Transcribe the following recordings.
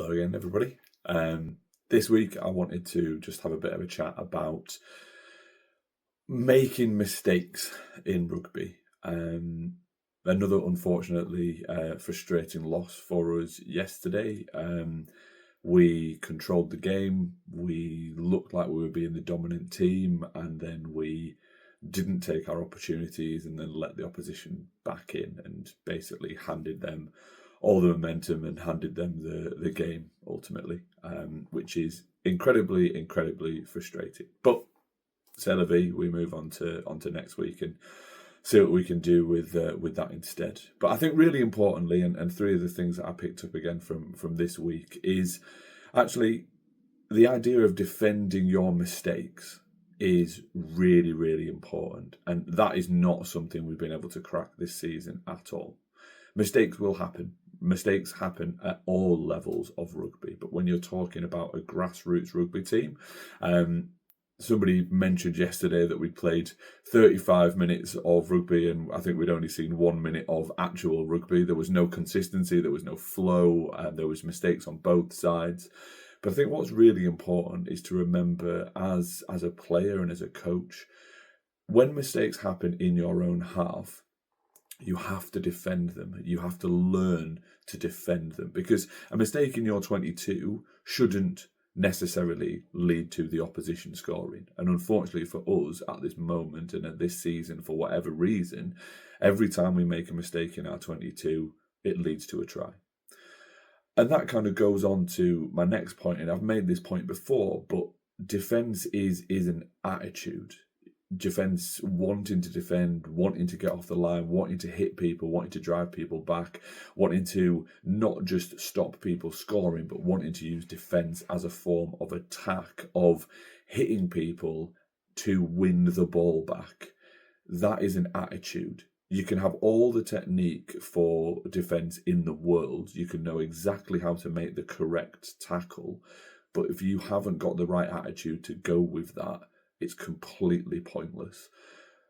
Hello again, everybody. This week I wanted to just have a bit of a chat about making mistakes in rugby. Another unfortunately frustrating loss for us yesterday. We controlled the game, we looked like we were being the dominant team, and then we didn't take our opportunities and then let the opposition back in and basically handed them all the momentum and handed them the game ultimately, which is incredibly frustrating. But c'est la vie, we move on to next week and see what we can do with that instead. But I think really importantly, and three of the things that I picked up again from this week is actually the idea of defending your mistakes is really important, and that is not something we've been able to crack this season at all. Mistakes will happen. Mistakes happen at all levels of rugby, but when you're talking about a grassroots rugby team, somebody mentioned yesterday that we played 35 minutes of rugby and I think we'd only seen 1 minute of actual rugby. There was no consistency, there was no flow, and there was mistakes on both sides. But I think what's really important is to remember as a player and as a coach, when mistakes happen in your own half, you have to defend them. You have to learn to defend them, because a mistake in your 22 shouldn't necessarily lead to the opposition scoring. And unfortunately for us at this moment and at this season, for whatever reason, every time we make a mistake in our 22, it leads to a try. And that kind of goes on to my next point, and I've made this point before, but defence is an attitude. Defence, wanting to defend, wanting to get off the line, wanting to hit people, wanting to drive people back, wanting to not just stop people scoring, but wanting to use defence as a form of attack, of hitting people to win the ball back. That is an attitude. You can have all the technique for defence in the world. You can know exactly how to make the correct tackle. But if you haven't got the right attitude to go with that, it's completely pointless.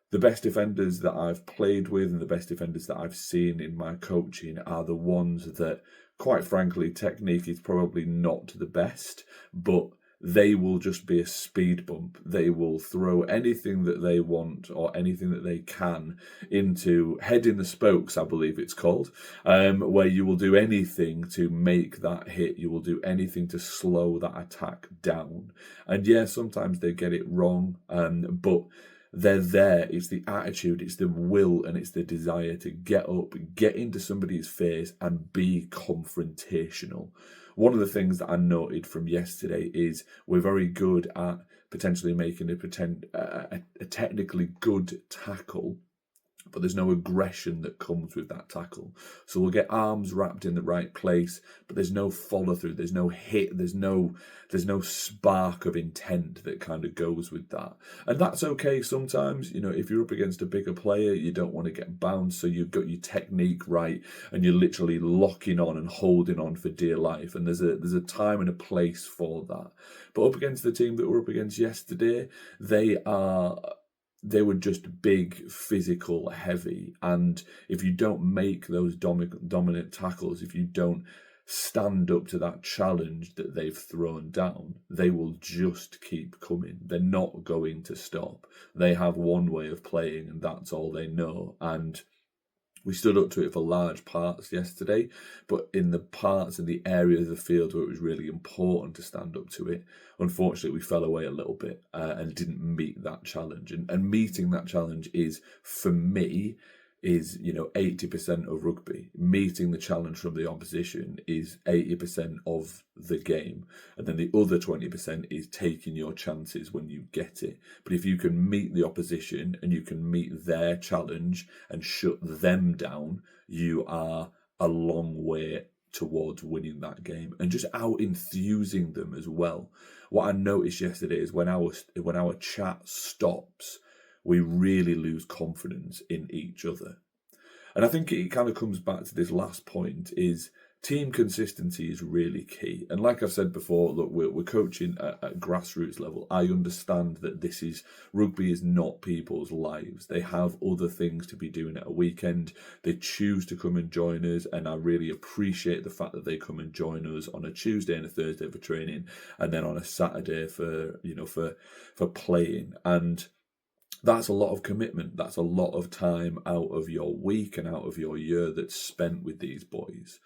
The best defenders that I've played with and the best defenders that I've seen in my coaching are the ones that, quite frankly, technique is probably not the best, but they will just be a speed bump. They will throw anything that they want or anything that they can into head in the spokes, I believe it's called, where you will do anything to make that hit. You will do anything to slow that attack down. And yeah, sometimes they get it wrong, but they're there. It's the attitude, it's the will, and it's the desire to get up, get into somebody's face and be confrontational. One of the things that I noted from yesterday is we're very good at potentially making a technically good tackle, but there's no aggression that comes with that tackle. So we'll get arms wrapped in the right place, but there's no follow through, there's no hit, there's no spark of intent that kind of goes with that. And that's okay sometimes. You know, if you're up against a bigger player, you don't want to get bounced, so you've got your technique right and you're literally locking on and holding on for dear life. And there's a time and a place for that. But up against the team that we're up against yesterday, they were just big, physical, heavy. And if you don't make those dominant tackles, if you don't stand up to that challenge that they've thrown down, they will just keep coming. They're not going to stop. They have one way of playing and that's all they know. And we stood up to it for large parts yesterday, but in the parts and the areas of the field where it was really important to stand up to it, unfortunately we fell away a little bit and didn't meet that challenge. And meeting that challenge is, for me, 80% of rugby. Meeting the challenge from the opposition is 80% of the game. And then the other 20% is taking your chances when you get it. But if you can meet the opposition and you can meet their challenge and shut them down, you are a long way towards winning that game and just out enthusing them as well. What I noticed yesterday is when our chat stops, we really lose confidence in each other. And I think it kind of comes back to this last point, is team consistency is really key. And like I've said before, look, we're coaching at grassroots level. I understand that rugby is not people's lives. They have other things to be doing at a weekend. They choose to come and join us, and I really appreciate the fact that they come and join us on a Tuesday and a Thursday for training, and then on a Saturday for playing. And that's a lot of commitment. That's a lot of time out of your week and out of your year that's spent with these boys.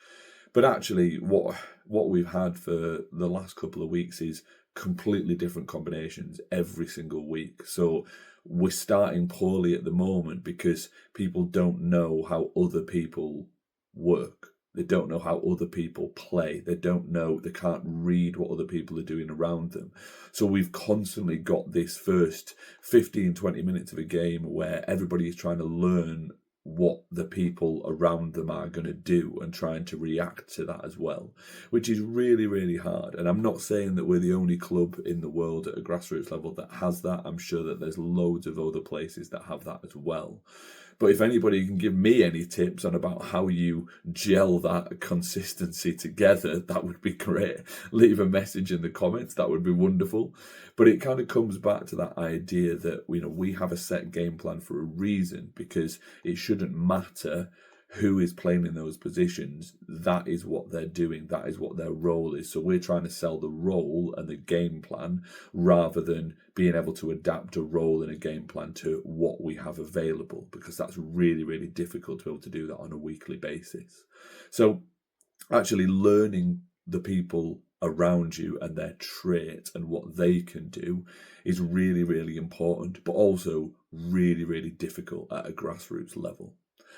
But actually, what we've had for the last couple of weeks is completely different combinations every single week. So we're starting poorly at the moment because people don't know how other people work. They don't know how other people play. They can't read what other people are doing around them. So we've constantly got this first 15, 20 minutes of a game where everybody is trying to learn what the people around them are going to do and trying to react to that as well, which is really, really hard. And I'm not saying that we're the only club in the world at a grassroots level that has that. I'm sure that there's loads of other places that have that as well. But if anybody can give me any tips on about how you gel that consistency together, that would be great. Leave a message in the comments. That would be wonderful. But it kind of comes back to that idea that, we have a set game plan for a reason, because it shouldn't matter who is playing in those positions. That is what they're doing. That is what their role is. So we're trying to sell the role and the game plan rather than being able to adapt a role and a game plan to what we have available, because that's really, really difficult to be able to do that on a weekly basis. So actually learning the people around you and their traits and what they can do is really, really important, but also really, really difficult at a grassroots level.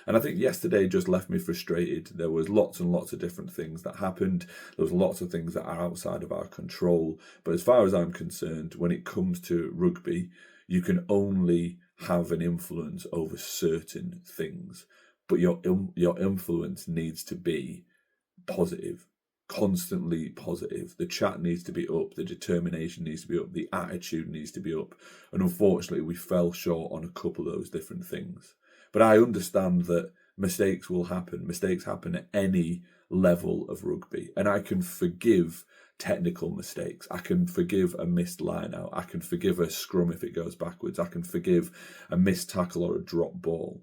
And I think yesterday just left me frustrated. There was lots and lots of different things that happened. There was lots of things that are outside of our control. But as far as I'm concerned, when it comes to rugby, you can only have an influence over certain things. But your influence needs to be positive, constantly positive. The chat needs to be up. The determination needs to be up. The attitude needs to be up. And unfortunately, we fell short on a couple of those different things. But I understand that mistakes will happen. Mistakes happen at any level of rugby. And I can forgive technical mistakes. I can forgive a missed line out. I can forgive a scrum if it goes backwards. I can forgive a missed tackle or a drop ball.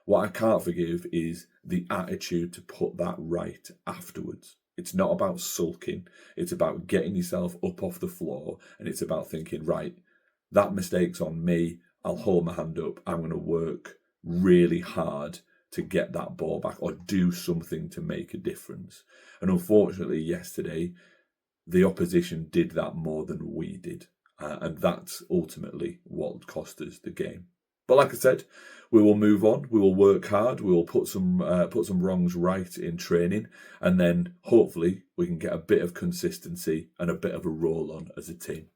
What I can't forgive is the attitude to put that right afterwards. It's not about sulking. It's about getting yourself up off the floor. And it's about thinking, right, that mistake's on me. I'll hold my hand up. I'm going to work really hard to get that ball back or do something to make a difference. And unfortunately, yesterday, the opposition did that more than we did. And that's ultimately what cost us the game. But like I said, we will move on. We will work hard. We will put some wrongs right in training. And then hopefully we can get a bit of consistency and a bit of a roll on as a team.